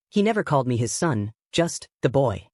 He never called me his son, just the boy.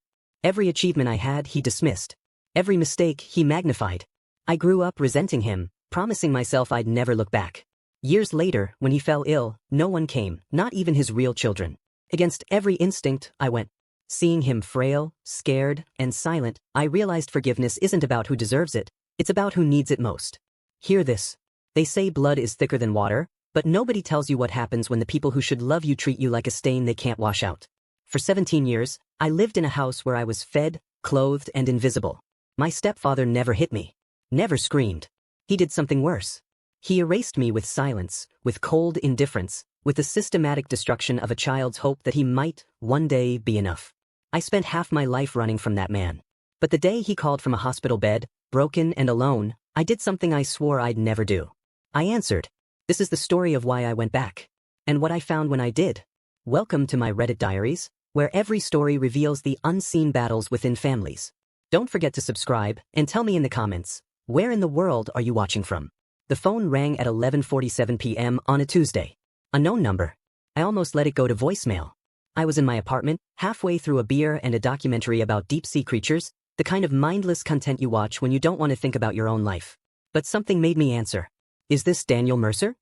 Every achievement I had, he dismissed. Every mistake, he magnified. I grew up resenting him, promising myself I'd never look back. Years later, when he fell ill, no one came, not even his real children. Against every instinct, I went. Seeing him frail, scared, and silent, I realized forgiveness isn't about who deserves it, it's about who needs it most. Hear this. They say blood is thicker than water, but nobody tells you what happens when the people who should love you treat you like a stain they can't wash out. For 17 years, I lived in a house where I was fed, clothed, and invisible. My stepfather never hit me. Never screamed. He did something worse. He erased me with silence, with cold indifference, with the systematic destruction of a child's hope that he might, one day, be enough. I spent half my life running from that man. But the day he called from a hospital bed, broken and alone, I did something I swore I'd never do. I answered. This is the story of why I went back. And what I found when I did. Welcome to my Reddit diaries, where every story reveals the unseen battles within families. Don't forget to subscribe, and tell me in the comments, where in the world are you watching from? The phone rang at 11:47 p.m. on a Tuesday. Unknown number. I almost let it go to voicemail. I was in my apartment, halfway through a beer and a documentary about deep-sea creatures, the kind of mindless content you watch when you don't want to think about your own life. But something made me answer. Is this Daniel Mercer?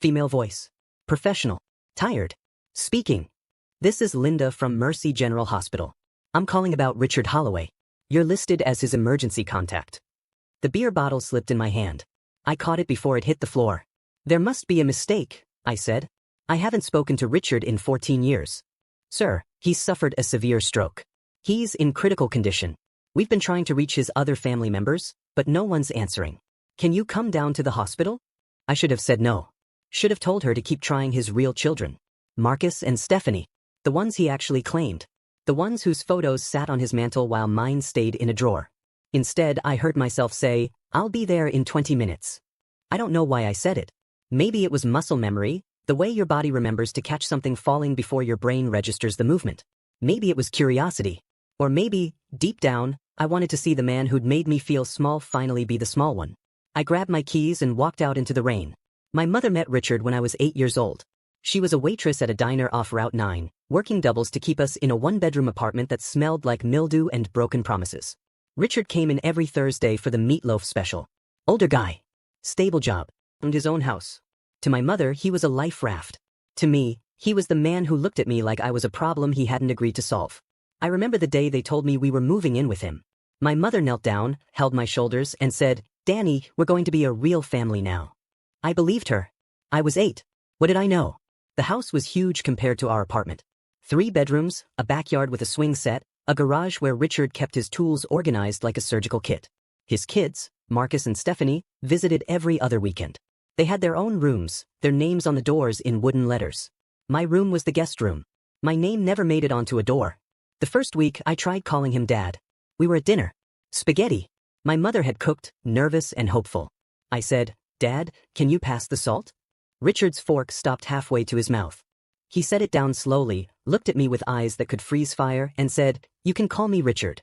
Female voice. Professional. Tired. Speaking. This is Linda from Mercy General Hospital. I'm calling about Richard Holloway. You're listed as his emergency contact. The beer bottle slipped in my hand. I caught it before it hit the floor. There must be a mistake, I said. I haven't spoken to Richard in 14 years. Sir, he's suffered a severe stroke. He's in critical condition. We've been trying to reach his other family members, but no one's answering. Can you come down to the hospital? I should have said no. Should have told her to keep trying his real children. Marcus and Stephanie. The ones he actually claimed. The ones whose photos sat on his mantle while mine stayed in a drawer. Instead, I heard myself say, I'll be there in 20 minutes. I don't know why I said it. Maybe it was muscle memory, the way your body remembers to catch something falling before your brain registers the movement. Maybe it was curiosity. Or maybe, deep down, I wanted to see the man who'd made me feel small finally be the small one. I grabbed my keys and walked out into the rain. My mother met Richard when I was 8 years old. She was a waitress at a diner off Route 9, working doubles to keep us in a one-bedroom apartment that smelled like mildew and broken promises. Richard came in every Thursday for the meatloaf special. Older guy. Stable job. Owned his own house. To my mother, he was a life raft. To me, he was the man who looked at me like I was a problem he hadn't agreed to solve. I remember the day they told me we were moving in with him. My mother knelt down, held my shoulders, and said, Danny, we're going to be a real family now. I believed her. I was 8. What did I know? The house was huge compared to our apartment. 3 bedrooms, a backyard with a swing set, a garage where Richard kept his tools organized like a surgical kit. His kids, Marcus and Stephanie, visited every other weekend. They had their own rooms, their names on the doors in wooden letters. My room was the guest room. My name never made it onto a door. The first week, I tried calling him Dad. We were at dinner. Spaghetti. My mother had cooked, nervous and hopeful. I said, Dad, can you pass the salt? Richard's fork stopped halfway to his mouth. He set it down slowly, looked at me with eyes that could freeze fire, and said, You can call me Richard.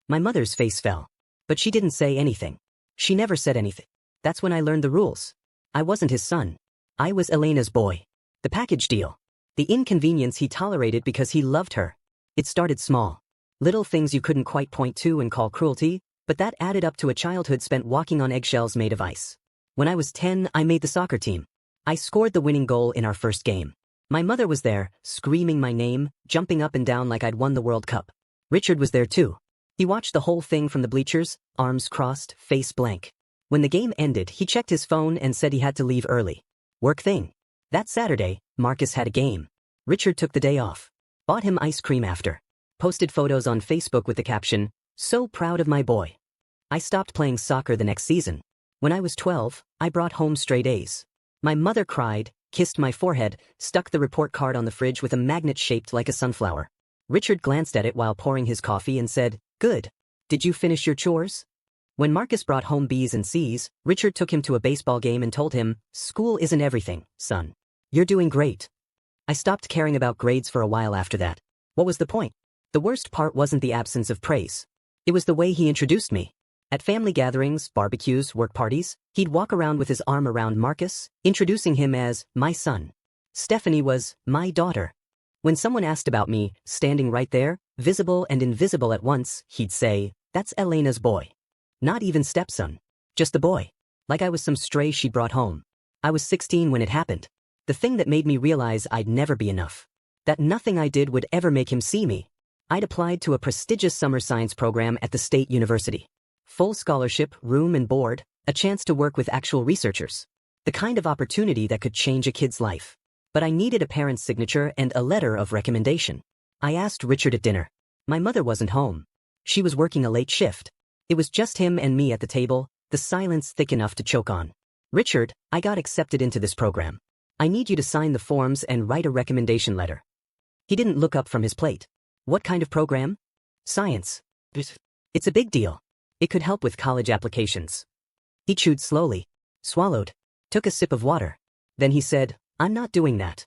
My mother's face fell. But she didn't say anything. She never said anything. That's when I learned the rules. I wasn't his son. I was Elena's boy. The package deal. The inconvenience he tolerated because he loved her. It started small. Little things you couldn't quite point to and call cruelty, but that added up to a childhood spent walking on eggshells made of ice. When I was 10, I made the soccer team. I scored the winning goal in our first game. My mother was there, screaming my name, jumping up and down like I'd won the World Cup. Richard was there too. He watched the whole thing from the bleachers, arms crossed, face blank. When the game ended, he checked his phone and said he had to leave early. Work thing. That Saturday, Marcus had a game. Richard took the day off. Bought him ice cream after. Posted photos on Facebook with the caption, So proud of my boy. I stopped playing soccer the next season. When I was 12, I brought home straight A's. My mother cried, kissed my forehead, stuck the report card on the fridge with a magnet shaped like a sunflower. Richard glanced at it while pouring his coffee and said, Good. Did you finish your chores? When Marcus brought home B's and C's, Richard took him to a baseball game and told him, School isn't everything, son. You're doing great. I stopped caring about grades for a while after that. What was the point? The worst part wasn't the absence of praise. It was the way he introduced me. At family gatherings, barbecues, work parties, he'd walk around with his arm around Marcus, introducing him as my son. Stephanie was my daughter. When someone asked about me, standing right there, visible and invisible at once, he'd say, "That's Elena's boy." Not even stepson. Just the boy. Like I was some stray she brought home. I was 16 when it happened. The thing that made me realize I'd never be enough. That nothing I did would ever make him see me. I'd applied to a prestigious summer science program at the state university. Full scholarship, room and board, a chance to work with actual researchers. The kind of opportunity that could change a kid's life. But I needed a parent's signature and a letter of recommendation. I asked Richard at dinner. My mother wasn't home. She was working a late shift. It was just him and me at the table, the silence thick enough to choke on. "Richard, I got accepted into this program. I need you to sign the forms and write a recommendation letter." He didn't look up from his plate. "What kind of program?" "Science." "It's a big deal. It could help with college applications." He chewed slowly, swallowed, took a sip of water. Then he said, "I'm not doing that."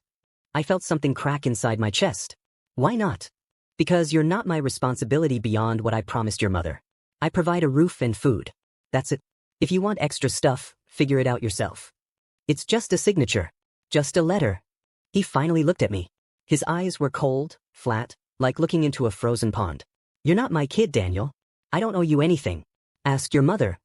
I felt something crack inside my chest. "Why not?" "Because you're not my responsibility beyond what I promised your mother. I provide a roof and food. That's it. If you want extra stuff, figure it out yourself. It's just a signature. Just a letter." He finally looked at me. His eyes were cold, flat, like looking into a frozen pond. "You're not my kid, Daniel. I don't owe you anything. Ask your mother."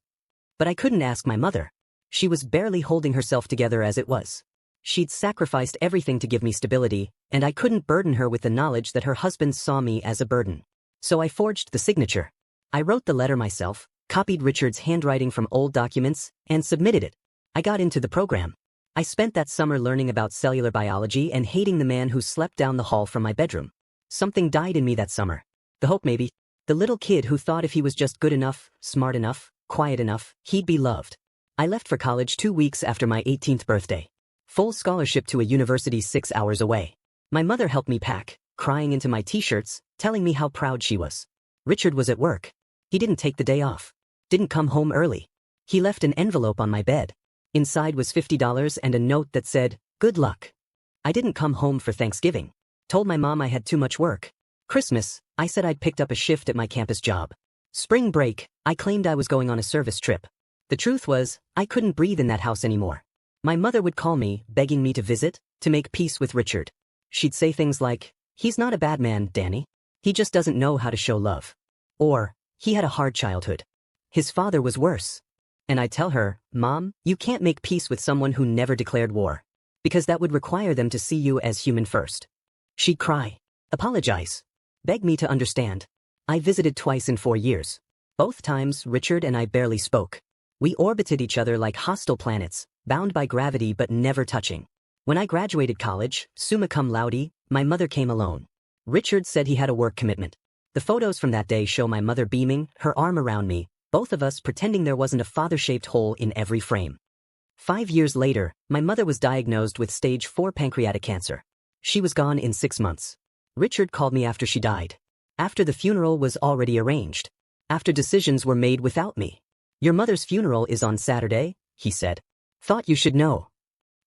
But I couldn't ask my mother. She was barely holding herself together as it was. She'd sacrificed everything to give me stability, and I couldn't burden her with the knowledge that her husband saw me as a burden. So I forged the signature. I wrote the letter myself, copied Richard's handwriting from old documents, and submitted it. I got into the program. I spent that summer learning about cellular biology and hating the man who slept down the hall from my bedroom. Something died in me that summer. The hope, maybe. The little kid who thought if he was just good enough, smart enough, quiet enough, he'd be loved. I left for college 2 weeks after my 18th birthday. Full scholarship to a university 6 hours away. My mother helped me pack, crying into my t-shirts, telling me how proud she was. Richard was at work. He didn't take the day off. Didn't come home early. He left an envelope on my bed. Inside was $50 and a note that said, "Good luck." I didn't come home for Thanksgiving. Told my mom I had too much work. Christmas, I said I'd picked up a shift at my campus job. Spring break, I claimed I was going on a service trip. The truth was, I couldn't breathe in that house anymore. My mother would call me, begging me to visit, to make peace with Richard. She'd say things like, "He's not a bad man, Danny. He just doesn't know how to show love." Or, "He had a hard childhood. His father was worse." And I'd tell her, "Mom, you can't make peace with someone who never declared war. Because that would require them to see you as human first." She'd cry, apologize, beg me to understand. I visited twice in 4 years. Both times, Richard and I barely spoke. We orbited each other like hostile planets, bound by gravity but never touching. When I graduated college, summa cum laude, my mother came alone. Richard said he had a work commitment. The photos from that day show my mother beaming, her arm around me, both of us pretending there wasn't a father-shaped hole in every frame. 5 years later, my mother was diagnosed with stage 4 pancreatic cancer. She was gone in 6 months. Richard called me after she died. After the funeral was already arranged. After decisions were made without me. "Your mother's funeral is on Saturday," he said. "Thought you should know."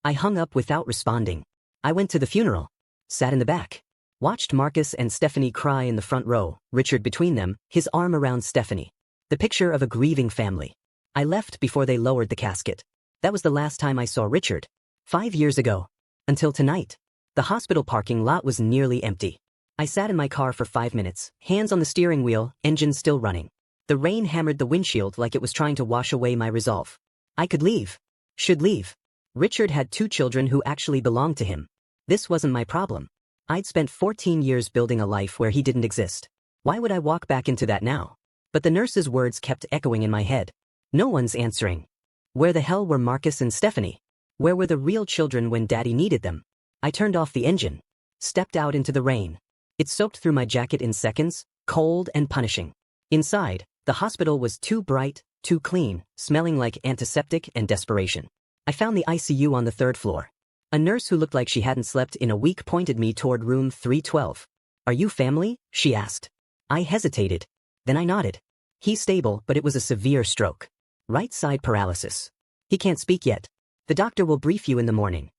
I hung up without responding. I went to the funeral. Sat in the back. Watched Marcus and Stephanie cry in the front row, Richard between them, his arm around Stephanie. The picture of a grieving family. I left before they lowered the casket. That was the last time I saw Richard. 5 years ago. Until tonight. The hospital parking lot was nearly empty. I sat in my car for 5 minutes, hands on the steering wheel, engine still running. The rain hammered the windshield like it was trying to wash away my resolve. I could leave. Should leave. Richard had 2 children who actually belonged to him. This wasn't my problem. I'd spent 14 years building a life where he didn't exist. Why would I walk back into that now? But the nurse's words kept echoing in my head. No one's answering. Where the hell were Marcus and Stephanie? Where were the real children when Daddy needed them? I turned off the engine. Stepped out into the rain. It soaked through my jacket in seconds, cold and punishing. Inside, the hospital was too bright, too clean, smelling like antiseptic and desperation. I found the ICU on the 3rd floor. A nurse who looked like she hadn't slept in a week pointed me toward room 312. "Are you family?" she asked. I hesitated. Then I nodded. "He's stable, but it was a severe stroke. Right side paralysis. He can't speak yet. The doctor will brief you in the morning."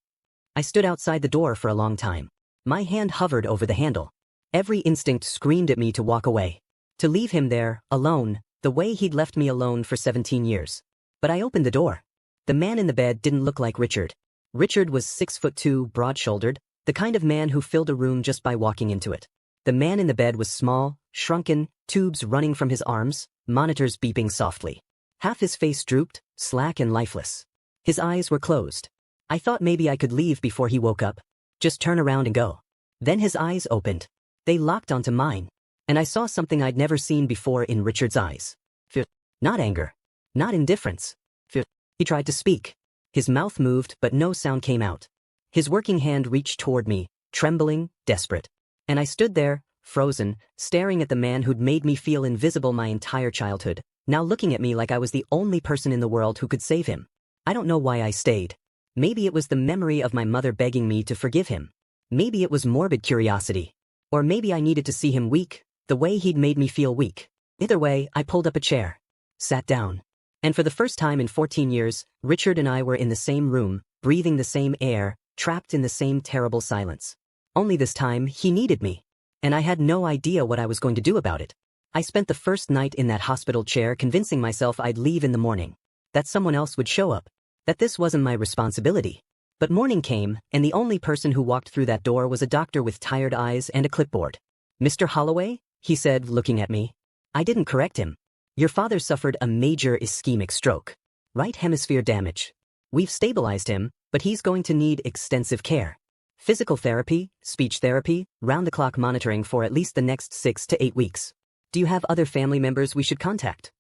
I stood outside the door for a long time. My hand hovered over the handle. Every instinct screamed at me to walk away. To leave him there, alone, the way he'd left me alone for 17 years. But I opened the door. The man in the bed didn't look like Richard. Richard was 6'2", broad-shouldered, The kind of man who filled a room just by walking into it. The man in the bed was small, shrunken, tubes running from his arms, monitors beeping softly. Half his face drooped, slack and lifeless. His eyes were closed. I thought maybe I could leave before he woke up. Just turn around and go. Then his eyes opened. They locked onto mine. And I saw something I'd never seen before in Richard's eyes. Fear. Not anger. Not indifference. Fear. He tried to speak. His mouth moved, but no sound came out. His working hand reached toward me, trembling, desperate. And I stood there, frozen, staring at the man who'd made me feel invisible my entire childhood, now looking at me like I was the only person in the world who could save him. I don't know why I stayed. Maybe it was the memory of my mother begging me to forgive him. Maybe it was morbid curiosity. Or maybe I needed to see him weak, the way he'd made me feel weak. Either way, I pulled up a chair. Sat down. And for the first time in 14 years, Richard and I were in the same room, breathing the same air, trapped in the same terrible silence. Only this time, he needed me. And I had no idea what I was going to do about it. I spent the first night in that hospital chair convincing myself I'd leave in the morning. That someone else would show up. That this wasn't my responsibility. But morning came, and the only person who walked through that door was a doctor with tired eyes and a clipboard. "Mr. Holloway?" he said, looking at me. I didn't correct him. "Your father suffered a major ischemic stroke. Right hemisphere damage. We've stabilized him, but he's going to need extensive care. Physical therapy, speech therapy, round-the-clock monitoring for at least the next 6 to 8 weeks. Do you have other family members we should contact?"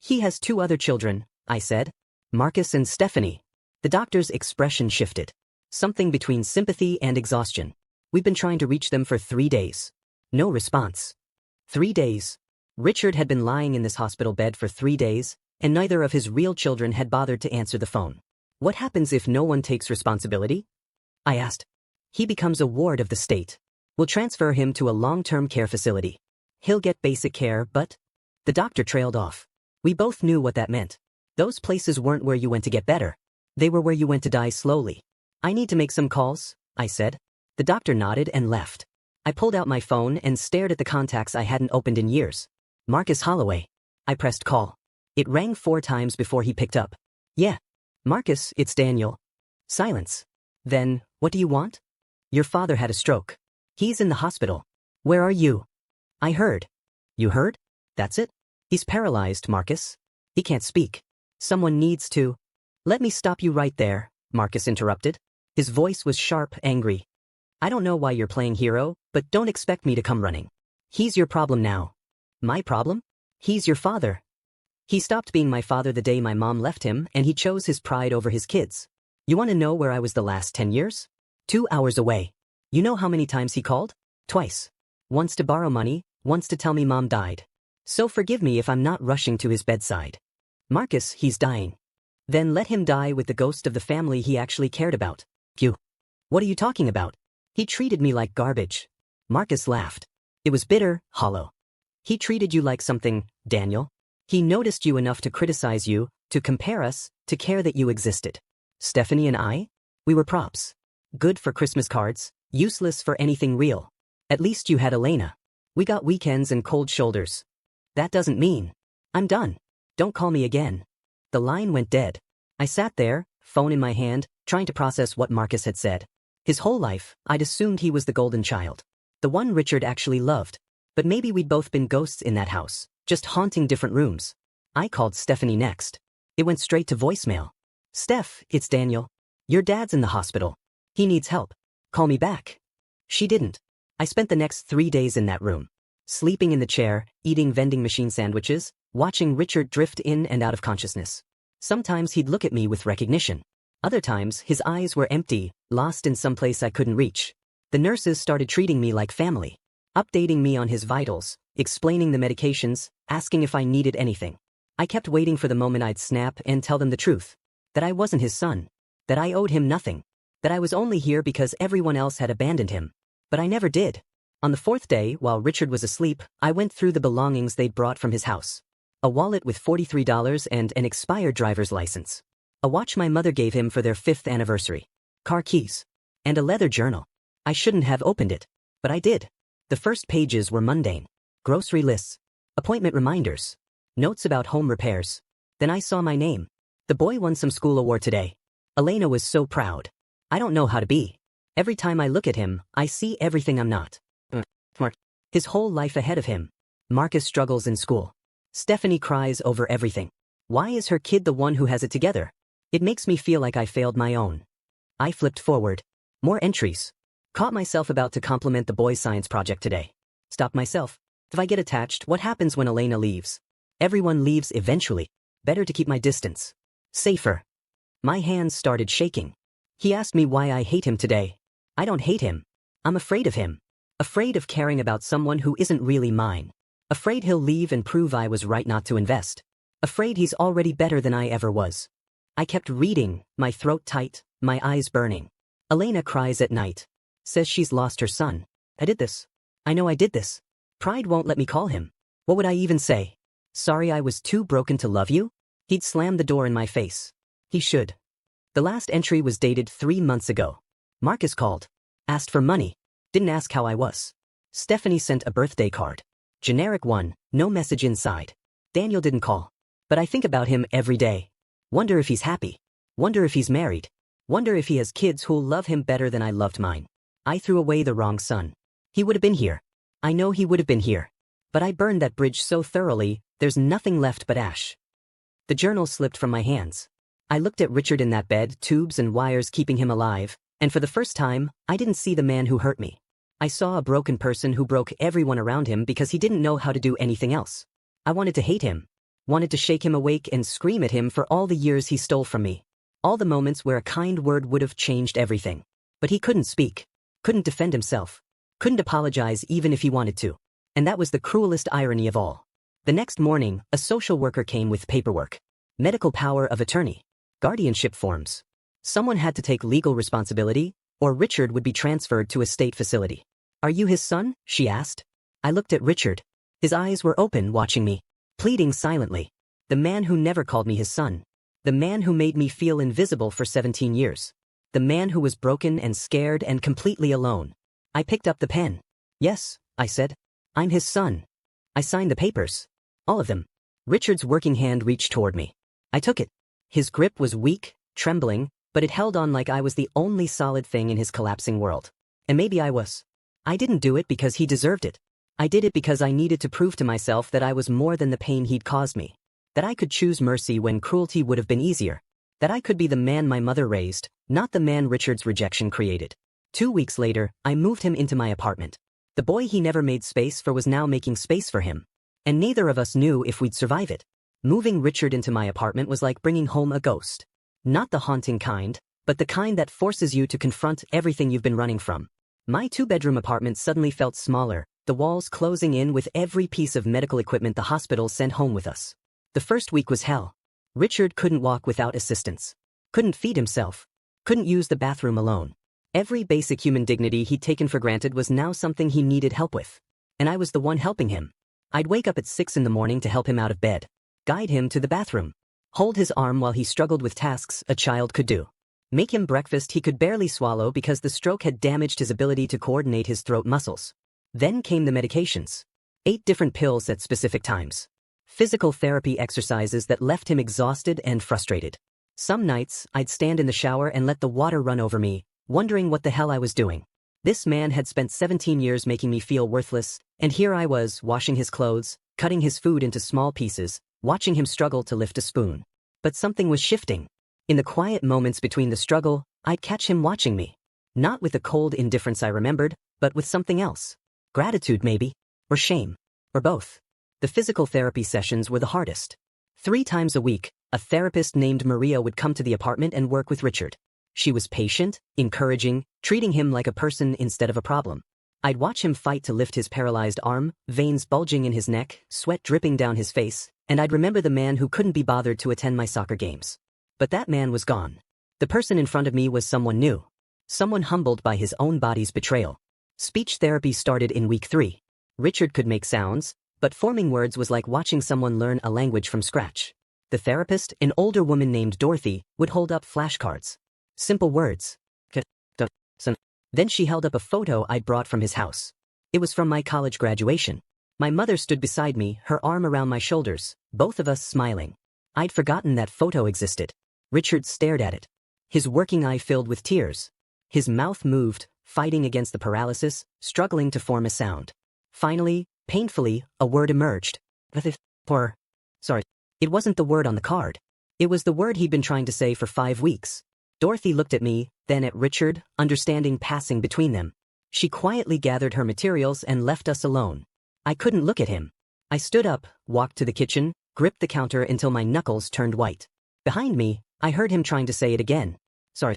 "He has 2 other children," I said. "Marcus and Stephanie." The doctor's expression shifted. Something between sympathy and exhaustion. "We've been trying to reach them for 3 days. No response." 3 days. Richard had been lying in this hospital bed for 3 days, and neither of his real children had bothered to answer the phone. "What happens if no one takes responsibility?" I asked. "He becomes a ward of the state. We'll transfer him to a long-term care facility. He'll get basic care, but..." The doctor trailed off. We both knew what that meant. Those places weren't where you went to get better. They were where you went to die slowly. "I need to make some calls," I said. The doctor nodded and left. I pulled out my phone and stared at the contacts I hadn't opened in years. Marcus Holloway. I pressed call. It rang 4 times before he picked up. "Yeah. Marcus, it's Daniel." Silence. Then, "What do you want?" "Your father had a stroke. He's in the hospital. Where are you?" I heard. "You heard? That's it? He's paralyzed, Marcus. He can't speak. Someone needs to..." "Let me stop you right there," Marcus interrupted. His voice was sharp, angry. "I don't know why you're playing hero, but don't expect me to come running. He's your problem now." "My problem? He's your father." "He stopped being my father the day my mom left him, and he chose his pride over his kids. You want to know where I was the last 10 years? 2 hours away. You know how many times he called? Twice. Once to borrow money, once to tell me mom died. So forgive me if I'm not rushing to his bedside. Marcus, he's dying. Then let him die with the ghost of the family he actually cared about." "You. What are you talking about? He treated me like garbage." Marcus laughed. It was bitter, hollow. "He treated you like something, Daniel. He noticed you enough to criticize you, to compare us, to care that you existed. Stephanie and I? We were props. Good for Christmas cards, useless for anything real. At least you had Elena. We got weekends and cold shoulders. That doesn't mean..." "I'm done. Don't call me again." The line went dead. I sat there, phone in my hand, trying to process what Marcus had said. His whole life, I'd assumed he was the golden child. The one Richard actually loved. But maybe we'd both been ghosts in that house, just haunting different rooms. I called Stephanie next. It went straight to voicemail. "Steph, it's Daniel. Your dad's in the hospital. He needs help. Call me back." She didn't. I spent the next 3 days in that room. Sleeping in the chair, eating vending machine sandwiches, watching Richard drift in and out of consciousness. Sometimes he'd look at me with recognition. Other times, his eyes were empty, lost in some place I couldn't reach. The nurses started treating me like family. Updating me on his vitals, explaining the medications, asking if I needed anything. I kept waiting for the moment I'd snap and tell them the truth. That I wasn't his son. That I owed him nothing. That I was only here because everyone else had abandoned him. But I never did. On the 4th day, while Richard was asleep, I went through the belongings they'd brought from his house. A wallet with $43 and an expired driver's license. A watch my mother gave him for their 5th anniversary. Car keys. And a leather journal. I shouldn't have opened it. But I did. The first pages were mundane. Grocery lists. Appointment reminders. Notes about home repairs. Then I saw my name. "The boy won some school award today." Elena was so proud. I don't know how to be. Every time I look at him, I see everything I'm not. Smart. His whole life ahead of him. Marcus struggles in school. Stephanie cries over everything. Why is her kid the one who has it together? It makes me feel like I failed my own. I flipped forward. More entries. Caught myself about to compliment the boys' science project today. Stopped myself. If I get attached, what happens when Elena leaves? Everyone leaves eventually. Better to keep my distance. Safer. My hands started shaking. He asked me why I hate him today. I don't hate him. I'm afraid of him. Afraid of caring about someone who isn't really mine. Afraid he'll leave and prove I was right not to invest. Afraid he's already better than I ever was. I kept reading, my throat tight, my eyes burning. Elena cries at night. Says she's lost her son. I did this. I know I did this. Pride won't let me call him. What would I even say? Sorry I was too broken to love you? He'd slam the door in my face. He should. The last entry was dated 3 months ago. Marcus called. Asked for money. Didn't ask how I was. Stephanie sent a birthday card. Generic one, no message inside. Daniel didn't call. But I think about him every day. Wonder if he's happy. Wonder if he's married. Wonder if he has kids who'll love him better than I loved mine. I threw away the wrong son. He would have been here. I know he would have been here. But I burned that bridge so thoroughly, there's nothing left but ash. The journal slipped from my hands. I looked at Richard in that bed, tubes and wires keeping him alive, and for the first time, I didn't see the man who hurt me. I saw a broken person who broke everyone around him because he didn't know how to do anything else. I wanted to hate him. Wanted to shake him awake and scream at him for all the years he stole from me. All the moments where a kind word would have changed everything. But he couldn't speak. Couldn't defend himself. Couldn't apologize even if he wanted to. And that was the cruelest irony of all. The next morning, a social worker came with paperwork. Medical power of attorney. Guardianship forms. Someone had to take legal responsibility, or Richard would be transferred to a state facility. Are you his son? She asked. I looked at Richard. His eyes were open, watching me. Pleading silently. The man who never called me his son. The man who made me feel invisible for 17 years. The man who was broken and scared and completely alone. I picked up the pen. Yes, I said. I'm his son. I signed the papers. All of them. Richard's working hand reached toward me. I took it. His grip was weak, trembling, but it held on like I was the only solid thing in his collapsing world. And maybe I was. I didn't do it because he deserved it. I did it because I needed to prove to myself that I was more than the pain he'd caused me. That I could choose mercy when cruelty would have been easier. That I could be the man my mother raised, not the man Richard's rejection created. 2 weeks later, I moved him into my apartment. The boy he never made space for was now making space for him. And neither of us knew if we'd survive it. Moving Richard into my apartment was like bringing home a ghost. Not the haunting kind, but the kind that forces you to confront everything you've been running from. My 2-bedroom apartment suddenly felt smaller, the walls closing in with every piece of medical equipment the hospital sent home with us. The first week was hell. Richard couldn't walk without assistance. Couldn't feed himself. Couldn't use the bathroom alone. Every basic human dignity he'd taken for granted was now something he needed help with. And I was the one helping him. I'd wake up at 6 in the morning to help him out of bed. Guide him to the bathroom. Hold his arm while he struggled with tasks a child could do. Make him breakfast he could barely swallow because the stroke had damaged his ability to coordinate his throat muscles. Then came the medications. 8 different pills at specific times. Physical therapy exercises that left him exhausted and frustrated. Some nights, I'd stand in the shower and let the water run over me, wondering what the hell I was doing. This man had spent 17 years making me feel worthless, and here I was, washing his clothes, cutting his food into small pieces, watching him struggle to lift a spoon. But something was shifting. In the quiet moments between the struggle, I'd catch him watching me. Not with the cold indifference I remembered, but with something else. Gratitude maybe, or shame, or both. The physical therapy sessions were the hardest. 3 times a week, a therapist named Maria would come to the apartment and work with Richard. She was patient, encouraging, treating him like a person instead of a problem. I'd watch him fight to lift his paralyzed arm, veins bulging in his neck, sweat dripping down his face, and I'd remember the man who couldn't be bothered to attend my soccer games. But that man was gone. The person in front of me was someone new. Someone humbled by his own body's betrayal. Speech therapy started in week 3. Richard could make sounds, but forming words was like watching someone learn a language from scratch. The therapist, an older woman named Dorothy, would hold up flashcards. Simple words. Then she held up a photo I'd brought from his house. It was from my college graduation. My mother stood beside me, her arm around my shoulders, both of us smiling. I'd forgotten that photo existed. Richard stared at it. His working eye filled with tears. His mouth moved, fighting against the paralysis, struggling to form a sound. Finally, painfully, a word emerged. Sorry. It wasn't the word on the card. It was the word he'd been trying to say for 5 weeks. Dorothy looked at me, then at Richard, understanding passing between them. She quietly gathered her materials and left us alone. I couldn't look at him. I stood up, walked to the kitchen, gripped the counter until my knuckles turned white. Behind me, I heard him trying to say it again. Sorry.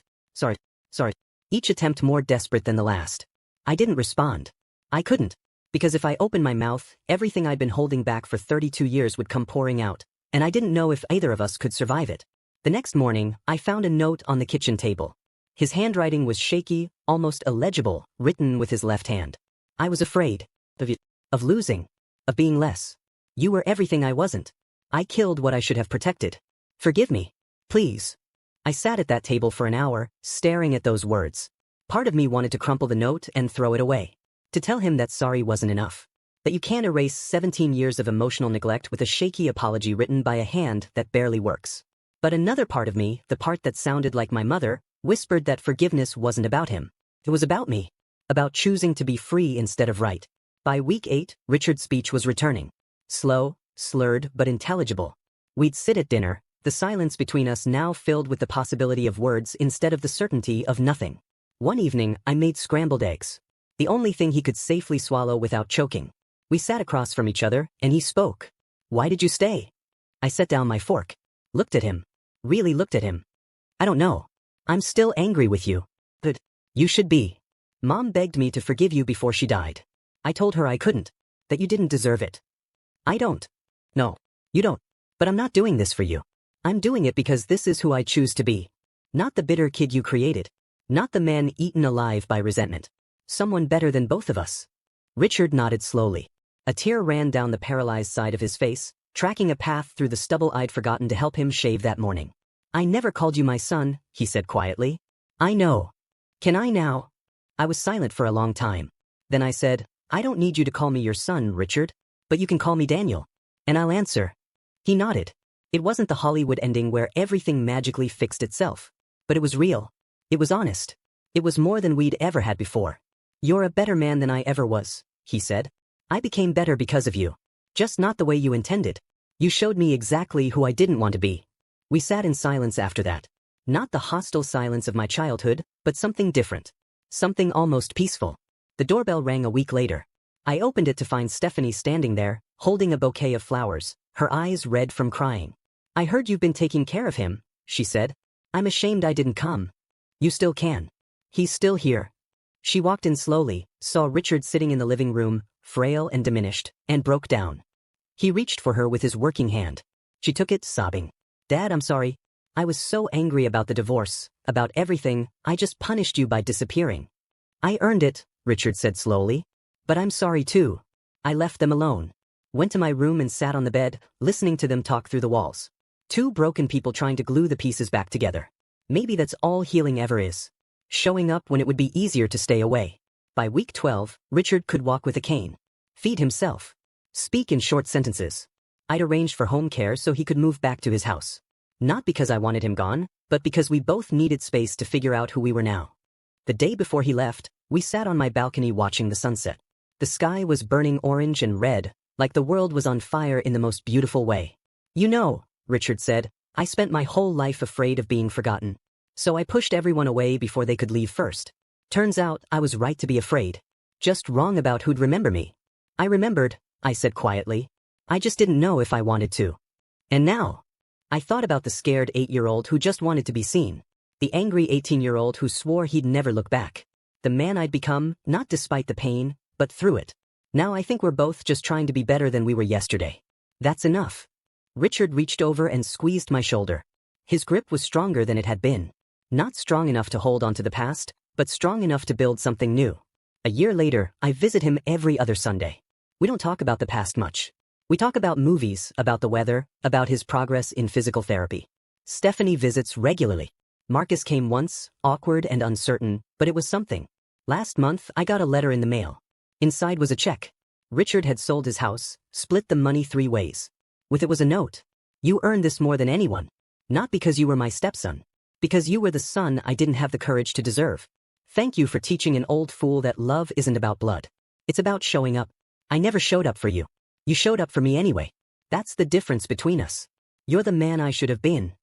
Each attempt more desperate than the last. I didn't respond. I couldn't. Because if I opened my mouth, everything I'd been holding back for 32 years would come pouring out, and I didn't know if either of us could survive it. The next morning, I found a note on the kitchen table. His handwriting was shaky, almost illegible, written with his left hand. I was afraid. Of losing. Of being less. You were everything I wasn't. I killed what I should have protected. Forgive me. Please. I sat at that table for an hour, staring at those words. Part of me wanted to crumple the note and throw it away. To tell him that sorry wasn't enough. That you can't erase 17 years of emotional neglect with a shaky apology written by a hand that barely works. But another part of me, the part that sounded like my mother, whispered that forgiveness wasn't about him. It was about me. About choosing to be free instead of right. By week 8, Richard's speech was returning. Slow, slurred, but intelligible. We'd sit at dinner, the silence between us now filled with the possibility of words instead of the certainty of nothing. One evening, I made scrambled eggs. The only thing he could safely swallow without choking. We sat across from each other, and he spoke. Why did you stay? I set down my fork. Looked at him. Really looked at him. I don't know. I'm still angry with you. But you should be. Mom begged me to forgive you before she died. I told her I couldn't. That you didn't deserve it. I don't. No, you don't. But I'm not doing this for you. I'm doing it because this is who I choose to be. Not the bitter kid you created. Not the man eaten alive by resentment. Someone better than both of us. Richard nodded slowly. A tear ran down the paralyzed side of his face, tracking a path through the stubble I'd forgotten to help him shave that morning. I never called you my son, he said quietly. I know. Can I now? I was silent for a long time. Then I said, I don't need you to call me your son, Richard, but you can call me Daniel. And I'll answer. He nodded. It wasn't the Hollywood ending where everything magically fixed itself. But it was real. It was honest. It was more than we'd ever had before. You're a better man than I ever was, he said. I became better because of you. Just not the way you intended. You showed me exactly who I didn't want to be. We sat in silence after that. Not the hostile silence of my childhood, but something different. Something almost peaceful. The doorbell rang a week later. I opened it to find Stephanie standing there, holding a bouquet of flowers, her eyes red from crying. I heard you've been taking care of him, she said. I'm ashamed I didn't come. You still can. He's still here. She walked in slowly, saw Richard sitting in the living room, frail and diminished, and broke down. He reached for her with his working hand. She took it, sobbing. Dad, I'm sorry. I was so angry about the divorce, about everything, I just punished you by disappearing. I earned it, Richard said slowly. But I'm sorry too. I left them alone. Went to my room and sat on the bed, listening to them talk through the walls. Two broken people trying to glue the pieces back together. Maybe that's all healing ever is. Showing up when it would be easier to stay away. By week 12, Richard could walk with a cane. Feed himself. Speak in short sentences. I'd arranged for home care so he could move back to his house. Not because I wanted him gone, but because we both needed space to figure out who we were now. The day before he left, we sat on my balcony watching the sunset. The sky was burning orange and red, like the world was on fire in the most beautiful way. You know, Richard said, I spent my whole life afraid of being forgotten. So I pushed everyone away before they could leave first. Turns out I was right to be afraid. Just wrong about who'd remember me. I remembered, I said quietly. I just didn't know if I wanted to. And now? I thought about the scared 8-year-old who just wanted to be seen. The angry 18-year-old who swore he'd never look back. The man I'd become, not despite the pain, but through it. Now I think we're both just trying to be better than we were yesterday. That's enough. Richard reached over and squeezed my shoulder. His grip was stronger than it had been. Not strong enough to hold on to the past, but strong enough to build something new. A year later, I visit him every other Sunday. We don't talk about the past much. We talk about movies, about the weather, about his progress in physical therapy. Stephanie visits regularly. Marcus came once, awkward and uncertain, but it was something. Last month, I got a letter in the mail. Inside was a check. Richard had sold his house, split the money 3 ways. With it was a note. You earned this more than anyone. Not because you were my stepson. Because you were the son I didn't have the courage to deserve. Thank you for teaching an old fool that love isn't about blood. It's about showing up. I never showed up for you. You showed up for me anyway. That's the difference between us. You're the man I should have been.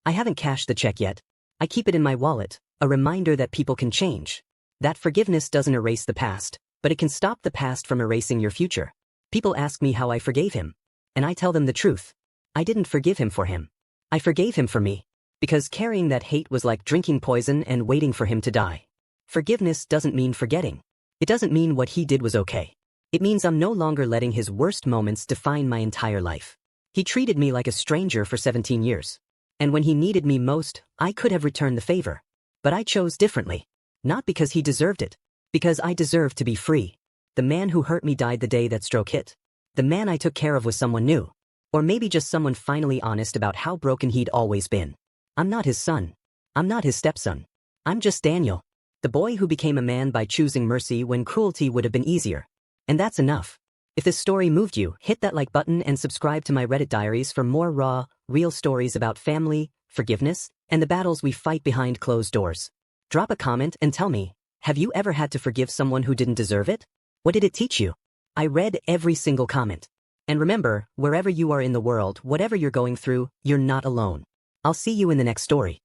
I haven't cashed the check yet. I keep it in my wallet, a reminder that people can change. That forgiveness doesn't erase the past, but it can stop the past from erasing your future. People ask me how I forgave him. And I tell them the truth. I didn't forgive him for him. I forgave him for me. Because carrying that hate was like drinking poison and waiting for him to die. Forgiveness doesn't mean forgetting. It doesn't mean what he did was okay. It means I'm no longer letting his worst moments define my entire life. He treated me like a stranger for 17 years. And when he needed me most, I could have returned the favor. But I chose differently. Not because he deserved it. Because I deserved to be free. The man who hurt me died the day that stroke hit. The man I took care of was someone new. Or maybe just someone finally honest about how broken he'd always been. I'm not his son. I'm not his stepson. I'm just Daniel. The boy who became a man by choosing mercy when cruelty would have been easier. And that's enough. If this story moved you, hit that like button and subscribe to my Reddit diaries for more raw, real stories about family, forgiveness, and the battles we fight behind closed doors. Drop a comment and tell me, have you ever had to forgive someone who didn't deserve it? What did it teach you? I read every single comment. And remember, wherever you are in the world, whatever you're going through, you're not alone. I'll see you in the next story.